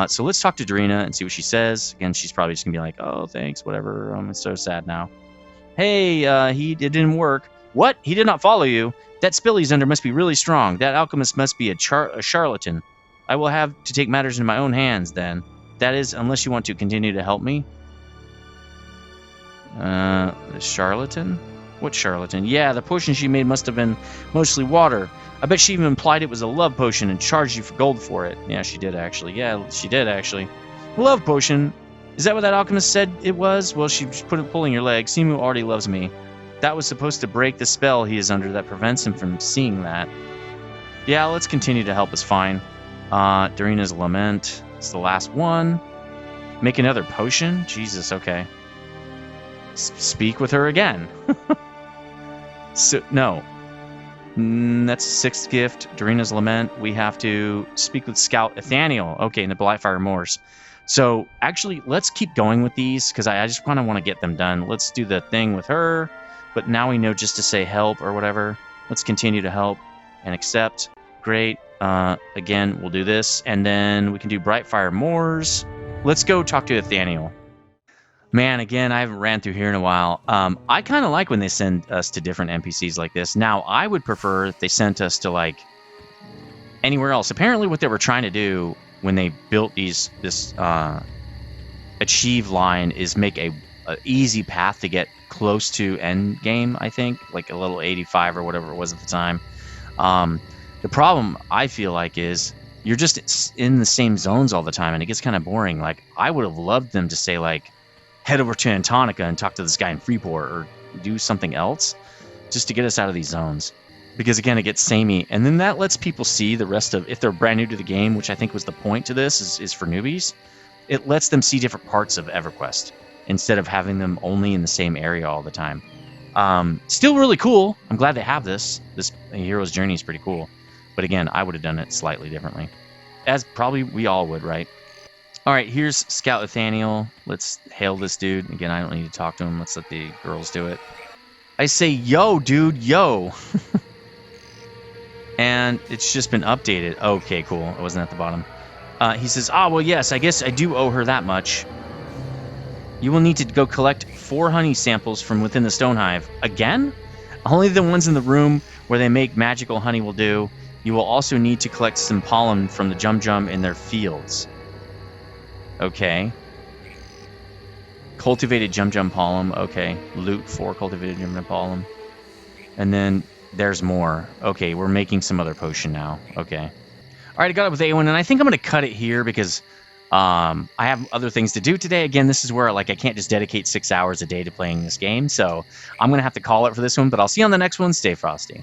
So let's talk to Darina and see what she says. Again, she's probably just going to be like, oh, thanks, whatever. I'm so sad now. Hey, it didn't work. What? He did not follow you? That spell he's under must be really strong. That alchemist must be a charlatan. I will have to take matters into my own hands, then. That is, unless you want to continue to help me. The charlatan? What charlatan? Yeah, the potion she made must have been mostly water. I bet she even implied it was a love potion and charged you for gold for it. Yeah, she did, actually. Yeah, she did, actually. Love potion? Is that what that alchemist said it was? Well, she put it pulling your leg. Simu already loves me. That was supposed to break the spell he is under that prevents him from seeing that. Yeah, let's continue to help us fine. Darina's lament. It's the last one. Make another potion? Jesus, okay. Speak with her again. So, no. That's the 6th gift. Darina's lament. We have to speak with Scout Nathaniel. Okay, in the Blightfire Moors. So, actually, let's keep going with these, because I just kind of want to get them done. Let's do the thing with her, but now we know just to say help or whatever. Let's continue to help and accept. Great. Again, we'll do this, and then we can do Brightfire Moors. Let's go talk to Nathaniel. Man, again, I haven't ran through here in a while. I kind of like when they send us to different NPCs like this. Now, I would prefer if they sent us to, like, anywhere else. Apparently, what they were trying to do when they built this achieve line is make a easy path to get close to end game, I think, like a little 85 or whatever it was at the time. The problem I feel like is you're just in the same zones all the time, and it gets kind of boring. Like, I would have loved them to say, like, head over to Antonica and talk to this guy in Freeport, or do something else just to get us out of these zones. Because again, it gets samey, and then that lets people see the rest of, if they're brand new to the game, which I think was the point to this, is for newbies, it lets them see different parts of EverQuest instead of having them only in the same area all the time. Still really cool. I'm glad they have this. This Hero's Journey is pretty cool. But again, I would have done it slightly differently. As probably we all would, right? All right, here's Scout Nathaniel. Let's hail this dude. Again, I don't need to talk to him. Let's let the girls do it. I say, yo, dude, yo. And it's just been updated. Okay, cool. It wasn't at the bottom. He says, well, yes, I guess I do owe her that much. You will need to go collect 4 honey samples from within the stone hive. Again? Only the ones in the room where they make magical honey will do. You will also need to collect some pollen from the Jum in their fields. Okay. Cultivated Jum pollen. Okay. Loot 4 cultivated Jum pollen. And then there's more. Okay, we're making some other potion now. Okay. All right, I got it with A1, and I think I'm going to cut it here because I have other things to do today. Again, this is where like I can't just dedicate 6 hours a day to playing this game. So I'm going to have to call it for this one, but I'll see you on the next one. Stay frosty.